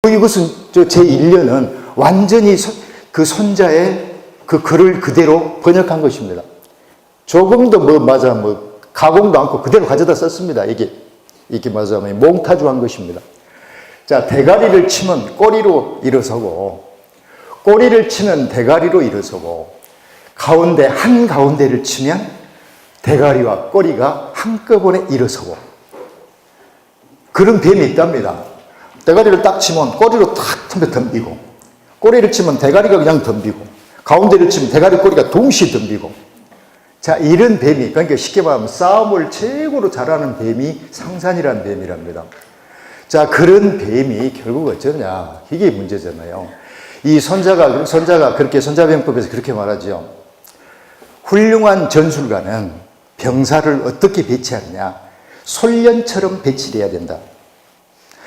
이것은 제1년은 완전히 그 손자의 그 글을 그대로 번역한 것입니다. 조금도 가공도 않고 그대로 가져다 썼습니다. 이게 말하자면 몽타주한 것입니다. 자, 대가리를 치면 꼬리로 일어서고, 꼬리를 치면 대가리로 일어서고, 한가운데를 치면 대가리와 꼬리가 한꺼번에 일어서고, 그런 뱀이 있답니다. 대가리를 딱 치면 꼬리로 탁 덤비고, 꼬리를 치면 대가리가 그냥 덤비고, 가운데를 치면 대가리 꼬리가 동시에 덤비고. 자, 이런 뱀이, 그러니까 쉽게 말하면 싸움을 최고로 잘하는 뱀이 상산이라는 뱀이랍니다. 자, 그런 뱀이 결국 어쩌냐, 이게 문제잖아요. 이 손자가 그렇게 손자병법에서 그렇게 말하죠. 훌륭한 전술가는 병사를 어떻게 배치하느냐, 솔련처럼 배치를 해야 된다.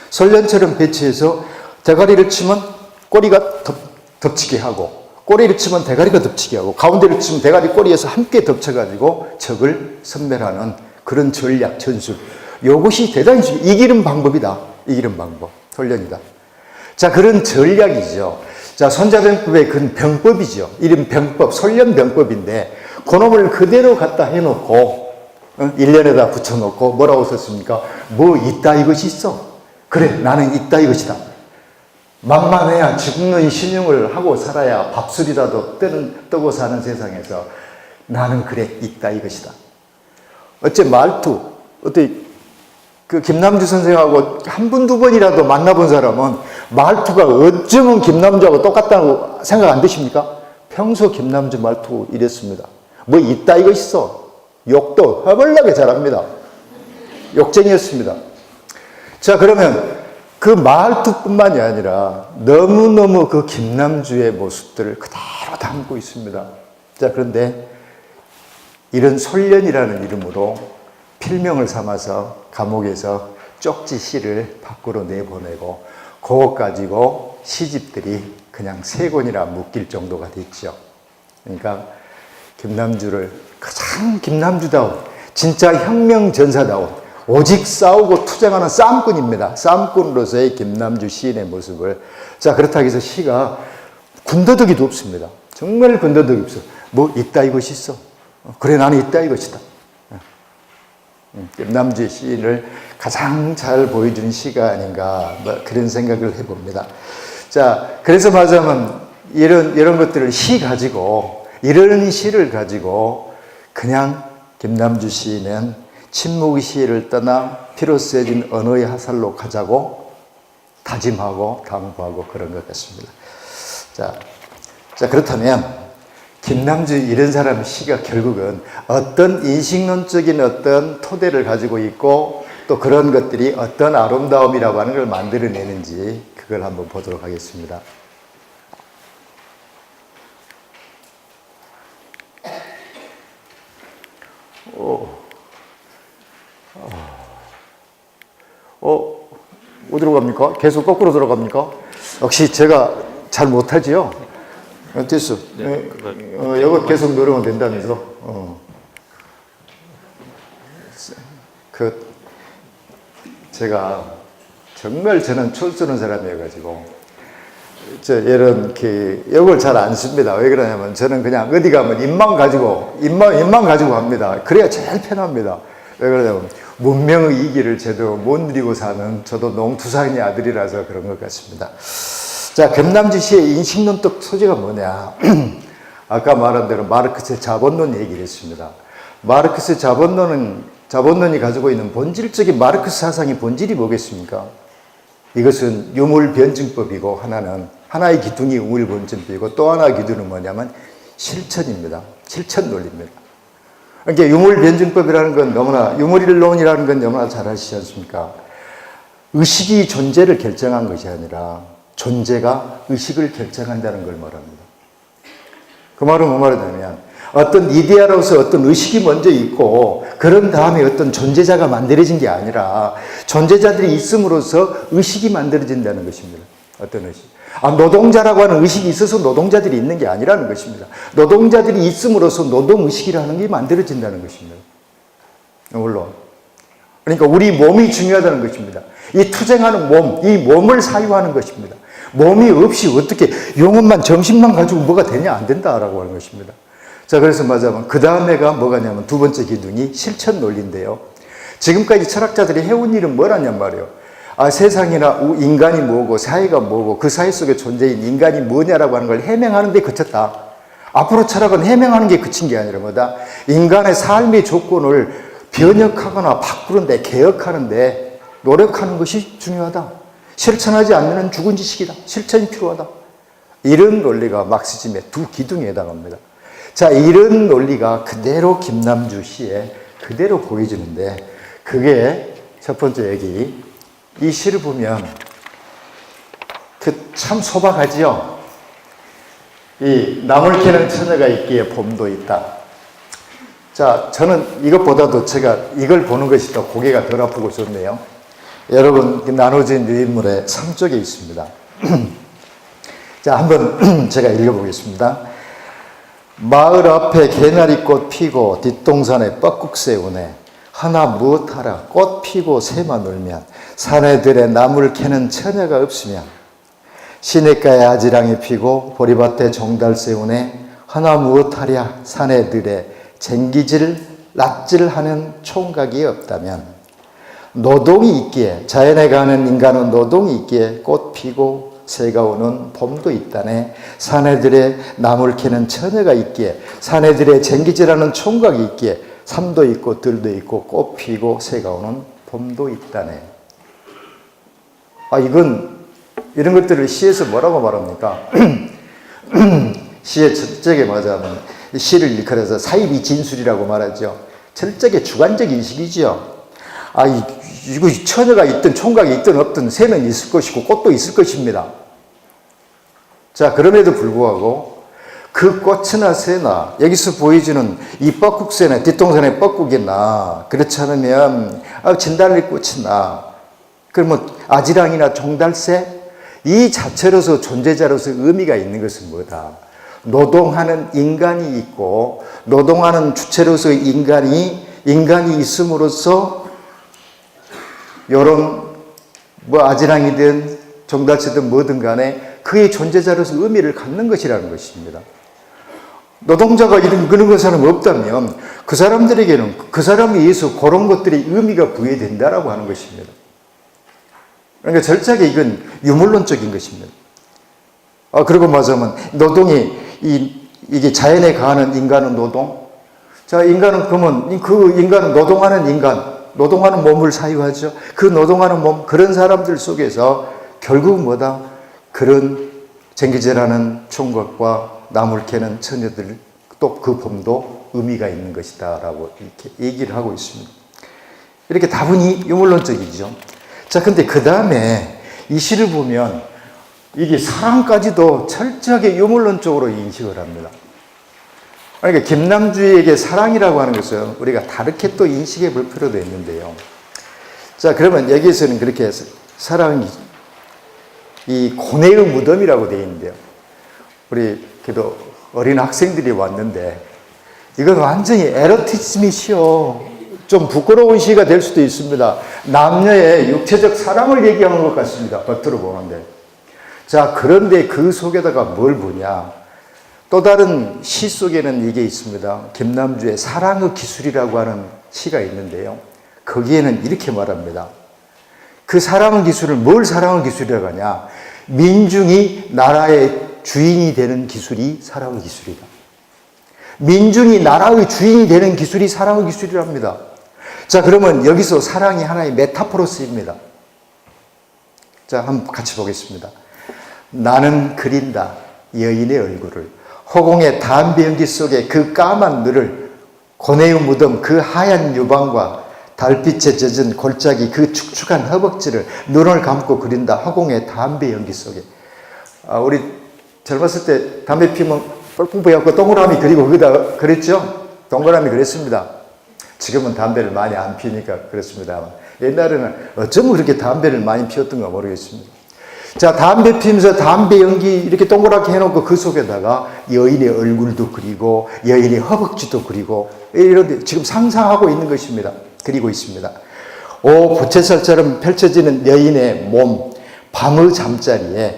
솔련처럼 배치해서 대가리를 치면 꼬리가 덮치게 하고, 꼬리를 치면 대가리가 덮치게 하고, 가운데를 치면 대가리 꼬리에서 함께 덮쳐가지고 적을 섬멸하는 그런 전략, 전술. 이것이 대단히 이기는 방법이다. 이기는 방법. 훈련이다. 자, 그런 전략이죠. 자, 손자병법의 그런 병법이죠. 이런 병법, 훈련병법인데, 그놈을 그대로 갖다 해놓고, 1년에다 붙여놓고 뭐라고 썼습니까? 뭐 있다 이것이 있어. 그래, 나는 있다 이것이다. 만만해야 죽는 신용을 하고 살아야 밥술이라도 뜨고 사는 세상에서 나는 그래, 있다 이것이다. 어째 말투, 그 김남주 선생하고 한 번, 두 번이라도 만나본 사람은 말투가 어쩌면 김남주하고 똑같다고 생각 안 드십니까? 평소 김남주 말투 이랬습니다. 뭐 있다 이거 있어. 욕도 허벌나게 잘합니다. 욕쟁이였습니다. 자, 그러면 그 말투뿐만이 아니라 너무너무 그 김남주의 모습들을 그대로 담고 있습니다. 자, 그런데 이런 솔련이라는 이름으로 필명을 삼아서 감옥에서 쪽지 시를 밖으로 내보내고, 그것 가지고 시집들이 그냥 3권이나 묶일 정도가 됐죠. 그러니까 김남주를 가장 김남주다운, 진짜 혁명전사다운, 오직 싸우고 투쟁하는 싸움꾼입니다. 싸움꾼으로서의 김남주 시인의 모습을. 자, 그렇다고 해서 시가 군더더기도 없습니다. 정말 군더더기 없어. 뭐 있다 이것이 있어. 그래, 나는 있다 이것이다. 김남주 시인을 가장 잘 보여준 시가 아닌가, 그런 생각을 해봅니다. 자, 그래서 말하자면 이런 것들을 이런 시를 가지고 그냥 김남주 시인은 침묵의 시를 떠나 피로 쓰여진 언어의 화살로 가자고 다짐하고 당부하고 그런 것 같습니다. 자, 그렇다면 김남주 이런 사람의 시가 결국은 어떤 인식론적인 어떤 토대를 가지고 있고, 또 그런 것들이 어떤 아름다움이라고 하는 걸 만들어내는지 그걸 한번 보도록 하겠습니다. 어디로 갑니까? 계속 거꾸로 들어갑니까? 역시 제가 잘 못하지요? 됐어. 네, 이거 계속 누르면 된다면서. 제가 정말 저는 촌스러운 사람이어가지고, 이걸 잘 안 씁니다. 왜 그러냐면 저는 그냥 어디 가면 입만 가지고 합니다. 그래야 제일 편합니다. 왜 그러냐면 문명의 이기를 제대로 못 누리고 사는 저도 농투상의 아들이라서 그런 것 같습니다. 자, 김남주 시의 인식론적 소재가 뭐냐? 아까 말한 대로 마르크스의 자본론 얘기를 했습니다. 마르크스의 자본론이 가지고 있는 본질적인 마르크스 사상의 본질이 뭐겠습니까? 이것은 유물변증법이고, 하나의 기둥이 유물변증법이고, 또 하나의 기둥은 뭐냐면 실천입니다. 실천 논리입니다. 그러니까 유물변증법이라는 건 유물론이라는 건 너무나 잘 아시지 않습니까? 의식이 존재를 결정한 것이 아니라 존재가 의식을 결정한다는 걸 말합니다. 그 말은 뭐 말이냐면, 어떤 이데아로서 어떤 의식이 먼저 있고, 그런 다음에 어떤 존재자가 만들어진 게 아니라 존재자들이 있음으로써 의식이 만들어진다는 것입니다. 어떤 의식? 노동자라고 하는 의식이 있어서 노동자들이 있는 게 아니라는 것입니다. 노동자들이 있음으로써 노동의식이라는 게 만들어진다는 것입니다. 물론 그러니까 우리 몸이 중요하다는 것입니다. 이 투쟁하는 몸, 이 몸을 사유하는 것입니다. 몸이 없이 어떻게 영혼만 정신만 가지고 뭐가 되냐 안 된다라고 하는 것입니다. 자, 그래서 말하자면 그 다음에가 뭐가냐면 두 번째 기둥이 실천 논리인데요. 지금까지 철학자들이 해온 일은 뭐라냔 말이에요. 세상이나 인간이 뭐고 사회가 뭐고 그 사회 속에 존재인 인간이 뭐냐라고 하는 걸 해명하는 데 그쳤다. 앞으로 철학은 해명하는 게 그친 게 아니라 뭐다? 인간의 삶의 조건을 변혁하거나 바꾸는데 개혁하는데 노력하는 것이 중요하다. 실천하지 않으면 죽은 지식이다. 실천이 필요하다. 이런 논리가 막시즘의 두 기둥에 해당합니다. 자, 이런 논리가 그대로 김남주 시에 그대로 보여지는데 그게 첫 번째 얘기. 이 시를 보면 참 소박하지요. 이 나물 캐는 처녀가 있기에 봄도 있다. 자, 저는 이것보다도 제가 이걸 보는 것이 더 고개가 덜 아프고 좋네요. 여러분, 나눠진 유인물의 3쪽에 있습니다. 자, 한번 제가 읽어보겠습니다. 마을 앞에 개나리꽃 피고 뒷동산에 뻐꾹새 오네. 하나 무엇하라 꽃 피고 새만 울면 사내들의 나물 캐는 처녀가 없으면 시냇가에 아지랑이 피고 보리밭에 종달새 오네. 하나 무엇하랴 사내들의 쟁기질 낯질하는 총각이 없다면 노동이 있기에 자연에 가는 인간은 노동이 있기에 꽃 피고 새가 오는 봄도 있다네. 사내들의 나물 캐는 처녀가 있기에 사내들의 쟁기질하는 총각이 있기에 삶도 있고 들도 있고 꽃 피고 새가 오는 봄도 있다네. 이런 것들을 시에서 뭐라고 말합니까? 시의 철저하게 말하자면 시를 일컬어서 사이비 진술이라고 말하죠. 철저하게 주관적 인식이지요. 이거 처녀가 있든 총각이 있든 없든 새는 있을 것이고 꽃도 있을 것입니다. 자, 그럼에도 불구하고 그 꽃이나 새나 여기서 보여주는 이 뻐꾹새나 뒷동산의 뻐꾹이나 그렇지 않으면 진달래 꽃이나 그러면 아지랑이나 종달새 이 자체로서 존재자로서 의미가 있는 것은 뭐다? 노동하는 인간이 있고 노동하는 주체로서 인간이 있음으로써 요런 아지랑이든 종달새든 뭐든 간에 그의 존재자로서 의미를 갖는 것이라는 것입니다. 노동자가 그런 사람이 없다면 그 사람들에게는 그 사람에 의해서 그런 것들이 의미가 부여된다라고 하는 것입니다. 그러니까 절차게 이건 유물론적인 것입니다. 그리고 말하자면 노동이 이게 자연에 가하는 인간은 노동. 자, 인간은 그러면 그 인간은 노동하는 몸을 사유하죠. 그 노동하는 몸, 그런 사람들 속에서 결국은 뭐다? 그런 쟁기질하는 총각과 나물 캐는 처녀들 또 그 봄도 의미가 있는 것이다 라고 이렇게 얘기를 하고 있습니다. 이렇게 다분히 유물론적이죠. 자, 근데 그 다음에 이 시를 보면 이게 사랑까지도 철저하게 유물론적으로 인식을 합니다. 그러니까 김남주에게 사랑이라고 하는 것은 우리가 다르게 또 인식해 볼 필요도 있는데요. 자, 그러면 여기에서는 그렇게 해서 사랑이 이 고뇌의 무덤이라고 되어 있는데요. 우리 그래도 어린 학생들이 왔는데 이건 완전히 에로티즘이시요. 좀 부끄러운 시가 될 수도 있습니다. 남녀의 육체적 사랑을 얘기하는 것 같습니다. 겉으로 보는데. 자, 그런데 그 속에다가 뭘 보냐. 또 다른 시 속에는 이게 있습니다. 김남주의 사랑의 기술이라고 하는 시가 있는데요. 거기에는 이렇게 말합니다. 그 사랑의 기술을 뭘 사랑의 기술이라고 하냐. 민중이 나라의 주인이 되는 기술이 사랑의 기술이다. 민중이 나라의 주인이 되는 기술이 사랑의 기술이랍니다. 자, 그러면 여기서 사랑이 하나의 메타포로 쓰입니다. 자, 한번 같이 보겠습니다. 나는 그린다 여인의 얼굴을 허공의 담배 연기 속에 그 까만 눈을 고뇌의 무덤 그 하얀 유방과 달빛에 젖은 골짜기 그 축축한 허벅지를 눈을 감고 그린다 허공의 담배 연기 속에. 우리 젊었을 때 담배 피면 뻘풍 부여갖고 동그라미 그리고 거기다 그랬죠? 동그라미 그랬습니다. 지금은 담배를 많이 안 피니까 그렇습니다. 옛날에는 어쩌면 그렇게 담배를 많이 피웠던가 모르겠습니다. 자, 담배 피면서 담배 연기 이렇게 동그랗게 해놓고 그 속에다가 여인의 얼굴도 그리고 여인의 허벅지도 그리고 이런 지금 상상하고 있는 것입니다. 그리고 있습니다. 부채살처럼 펼쳐지는 여인의 몸, 밤의 잠자리에